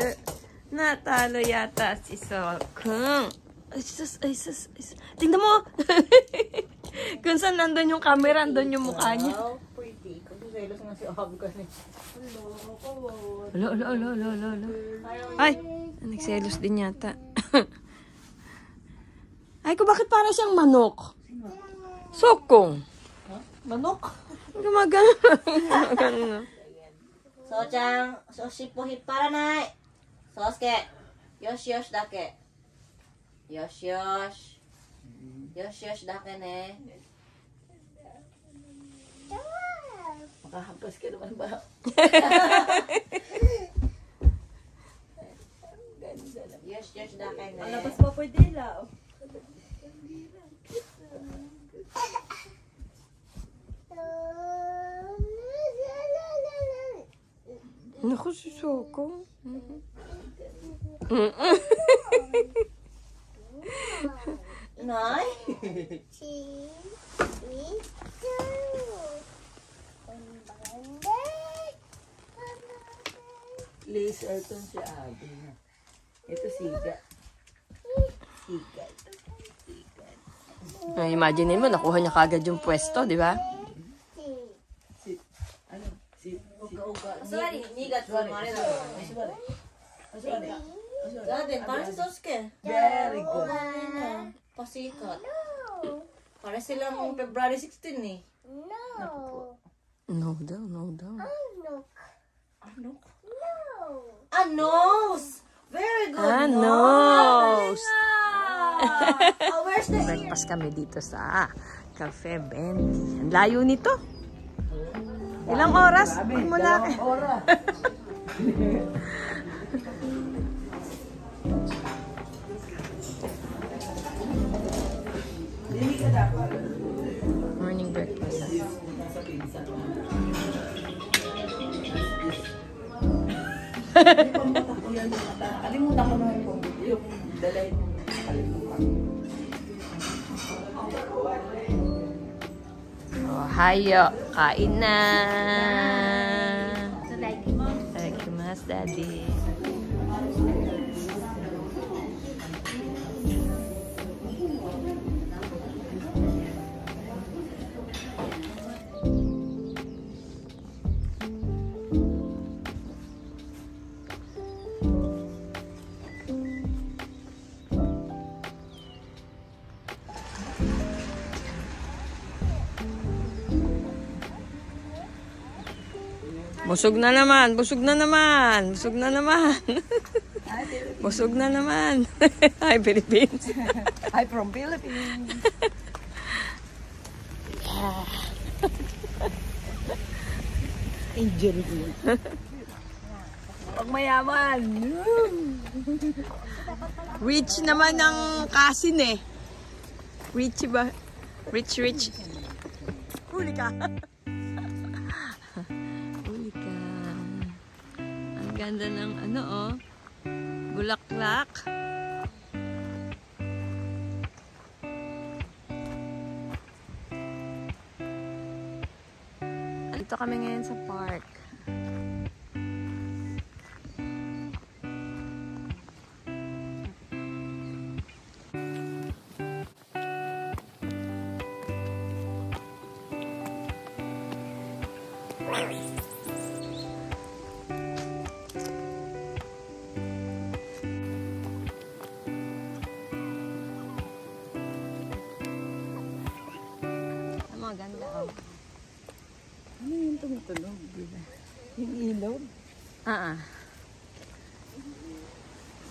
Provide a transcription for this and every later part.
Hindi. Natalo yata si Sokong. Ay, sus, ay, sus, ay, sus. Tingnan mo! Kung saan nandun yung camera, nandun yung mukha niya. Wow, pretty. Kung selos nga si Ab kasi. Alo. Ay, nagselos din yata. Ay, ko bakit para siyang manok? Sokong. Huh? Manok? Gumagano. Gumagano. So-chan, so-shippo hipparanai. Sosuke, yoshi dake. Yoshi. Yoshi dake ne. Makahampas ka naman ba? Yoshi dake ne. Malabas pa po dila. Naku, si Sokong. Nay? Laser tong si Abi na. Ito siga. Siga. Ay, imagine mo, nakuha niya kagad yung pwesto, di ba? Sorry, niga tsumare da. Garden, parang si Sosuke. Very good. Pasikat. Para silang February 16 eh. No daw. Ano? A nose! Very good. A nose! Oh, where's the ear? Breakfast kami dito sa Cafe Bendy. Ang layo nito. Ilang oras? Mula. Morning breakfast. Kalimutan ko naman yung dalay. Oh, hayo. Kain na. Thank you, Daddy. Busog na naman. Busog na naman. Hi, Philippines. Hi from Philippines. Yeah. Angel. Pag mayaman. Rich naman ang kasin eh. Rich ba? Rich. Huli ka. Ang ganda ng ano oh. Bulaklak. Dito kami ngayon sa park. Maganda oh. Ano yung tumutunog? Yung ilaw?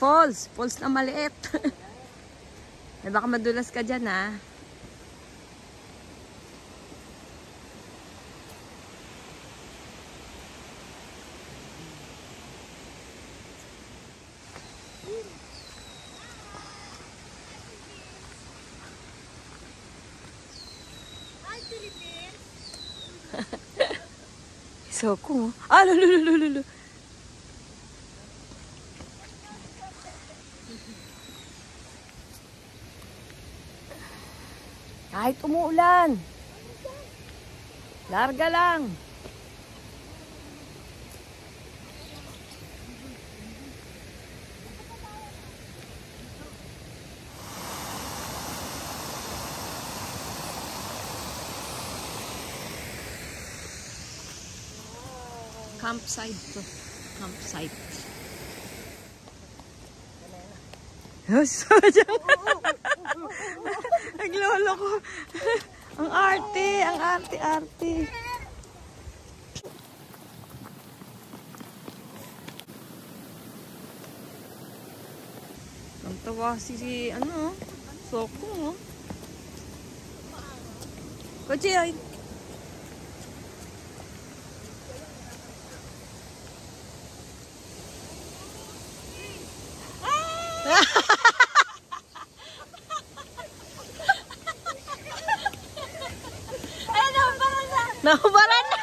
Falls na maliit. Eh, baka madulas ka dyan ah. Sokong. Lulu. Kahit umuulan. Larga lang. Campsite to. Campsite. Yes, naglolo ko. Ang arte, ang arte. Ang tawa si ano, Sokong, oh. Kutsi, ay. Nahubaran na!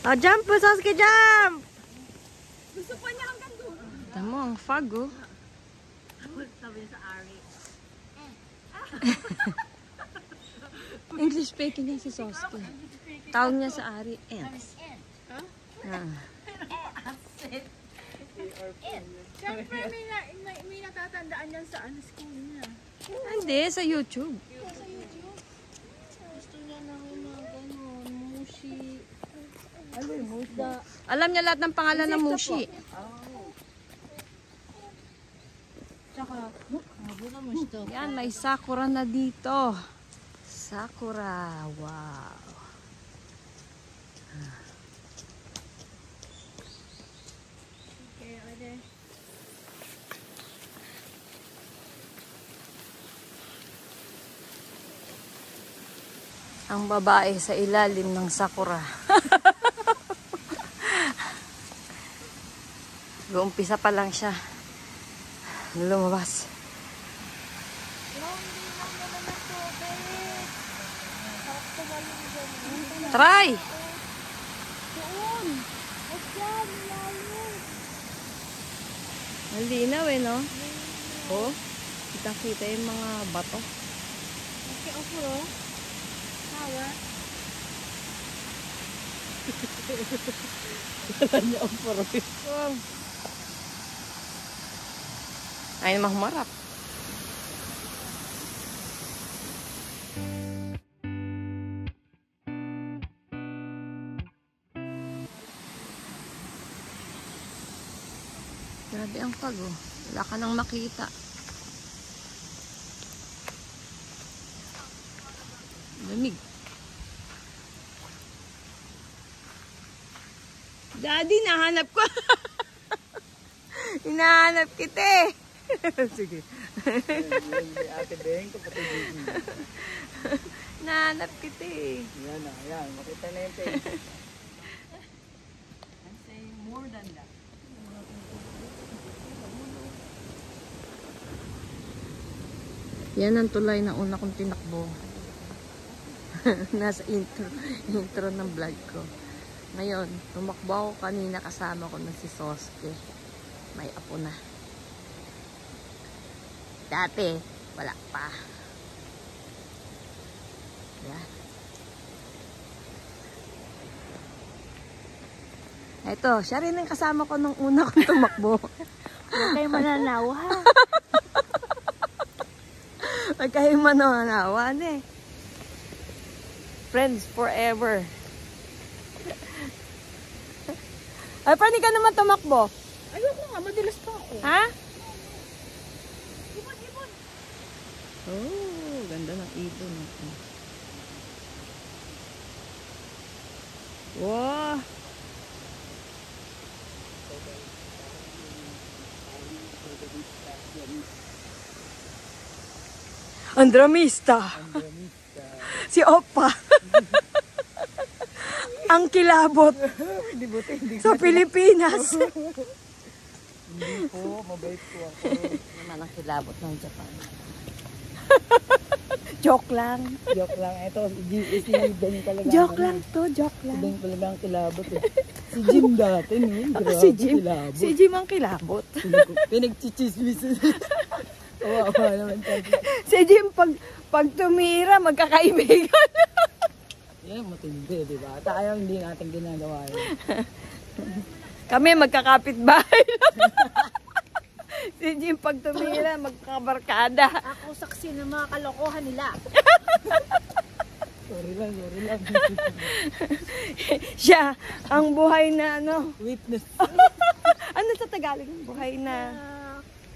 Oh, jump! Sasuke, jump! Gusto pa niya hanggang doon. Tama, ang fog, oh. Sabi niya sa Ari. English speaking niya si Sasuke. Tawag niya sa Ari, ants. Siyempre, may natatandaan yan sa school niya. Hindi, sa YouTube. Gusto niya na mga ganun, mushi. Alam niya lahat ng pangalan ng Mushi. Tsaka, habo na mo siya. Yan, may sakura na dito. Sakura, wow. Ang babae sa ilalim ng sakura. Uumpisa pa lang siya. Lumabas. Try! Malinaw eh, no? Oh, kita-kita yung mga bato. Okay, ofuro. Power. Wala niya ang poroy. Ay, mahumarap. Grabe ang pag, oh. Wala ka nang makita. Lamig. Daddy, nahanap ko. Hinahanap kita eh. Sige. Ate Beng, kapatid Gigi. Nahanap kita eh. Yan na, yan. Makita na yung page. I'm saying more than that. Yan ang tulay na una kong tinakbo. Nasa intro ng vlog ko. Ngayon, tumakbo ako kanina kasama ko na si Sasuke. May apo na. Dati, wala pa. Yan. Ito, siya rin ang kasama ko nung una kong tumakbo. Huwag kayo mananaw, ha? Huwag kayong mananawan eh. Friends forever. Ay, paano ka naman tumakbo? Ayoko nga, madalas pa ako. Ha? Ibon. Oh, ganda ng ibon. Wow. Andramista. Si Opa. Ang kilabot sa Pilipinas. Hindi po, mabait po ako. Naman ang kilabot ng Japan. Joke lang. Joke lang. Ito, si Beng talaga. Joke lang to, joke Si lang. Beng talaga ang kilabot eh. Si Jim dati, no? Grabe, Si Jim. kilabot. Si Jim ang kilabot. Pinagchichismis. Kawawa naman tayo. Si Jim, pag tumira, magkakaibigan. Yan, matindi, di ba? Tayo hindi natin ginagawa yun. Kami, magkakapit-bahay. Si Jim, pag tumira, magkakabarkada. Ako saksi ng mga kalokohan nila. Sorry lang. Siya, ang buhay na ano. Witness. Ano sa Tagalog? Buhay na...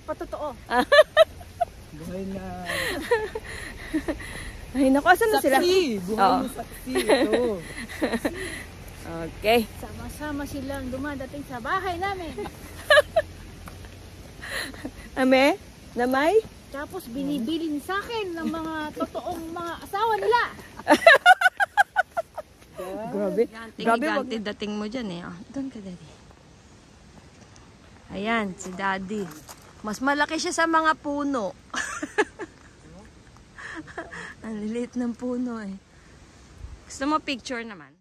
Patotoo. Buhay na... Ay, naku, asan na sila? Saksi! Buhay Oo. na saksi. Ito. Okay. Sama-sama silang dumadating sa bahay namin. Ame? Namay? Tapos binibilin sa akin ng mga totoong mga asawa nila. Grabe. Grabe, wag... Ganti dating mo dyan eh. Oh, doon ka, Daddy. Ayan, si Daddy. Mas malaki siya sa mga puno. Ang lilit ng puno eh. Gusto mo picture naman?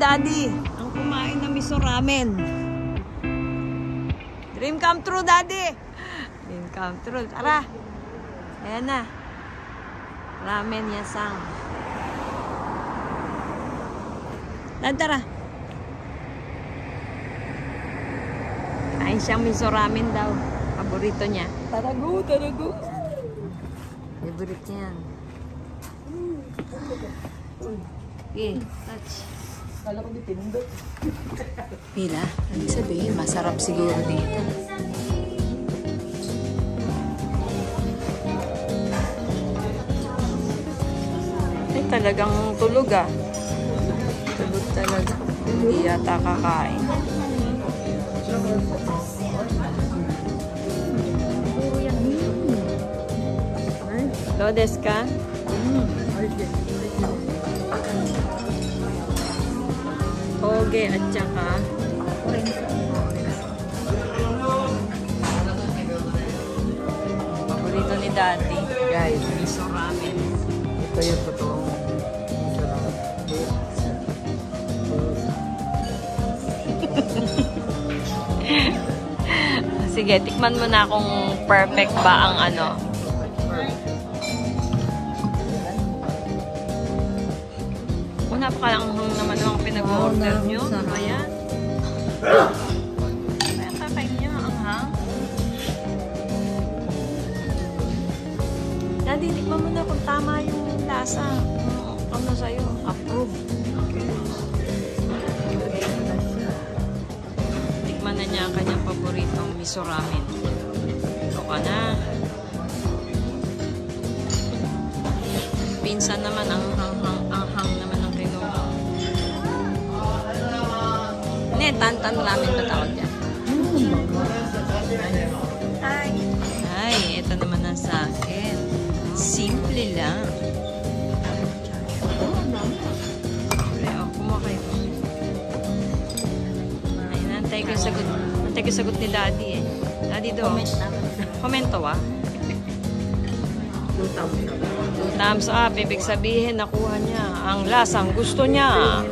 Daddy, ang kumain ng miso ramen. Dream come true, Daddy. Dream come true. Tara. Ayan na. Ramen yasang. Dad, tara. Kain siyang miso ramen daw. Paborito niya. Tarago. Favorite niya. Okay, touch. Kala ko di pinindot. Pila? Ibig sabihin, masarap siguro dito. Ay, talagang tulog ah. Tulog talaga. Hindi yata kakain. Lodes ka? Oge at saka paborito ni Daddy. Guys, Miso ramen. ito yung totoong sarap. Sige, tikman mo na kung perfect ba ang ano. Una pa lang naman ang pinag-order nyo. Ayan. Ayan, kakain nyo ang hang. Daddy, tikman mo na kung tama yung lasa. Ano sa'yo? Approve. Tikman na niya ang kanyang paboritong miso ramen. Ito ka na. Pinsan naman ang hang naman ng kinuha. Hindi, tantan ramen ba tawag dyan? Ay, ito naman ang sa akin. Simple lang. Oh, kumuha kayo. Ay, nantay ko yung sagot. Nantay ko yung sagot ni Daddy eh. Daddy do. Komento ah. 2 thumbs up. Ibig sabihin, nakuha niya ang lasang gusto niya.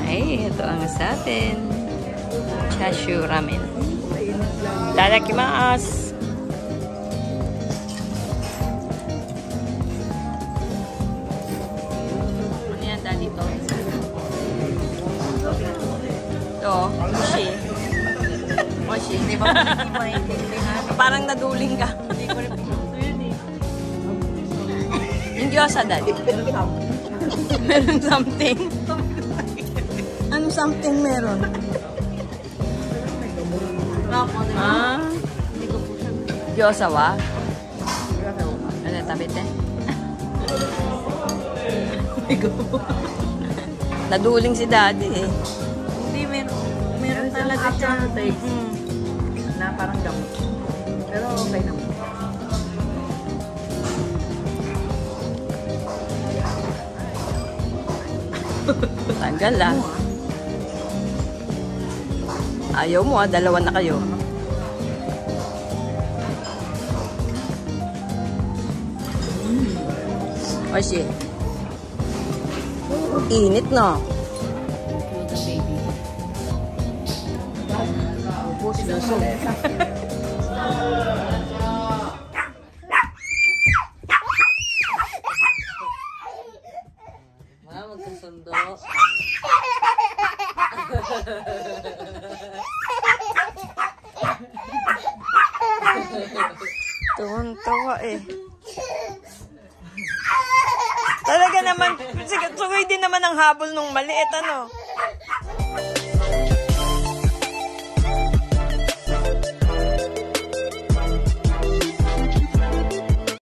Ay, ito ang sa atin. Chashu ramen. Itadakimasu. Ano yan, Daddy, to? Ito, mochi. Mochi, di ba? Parang naduling ka. Yung gyoza, Daddy. Meron something. Ano something meron? Ah, gyoza wa? Ano, tabite? Naduling si Daddy eh. Hindi, meron talaga siya taste na parang gamot. Pero okay naman. Tagal ah. Ayaw mo ah, dalawa na kayo. Oh shit. Init no? Ubus na so. Magkasundo. Tuwan-tawa eh. Talaga naman, sugay din naman ang habol nung maliit, ano?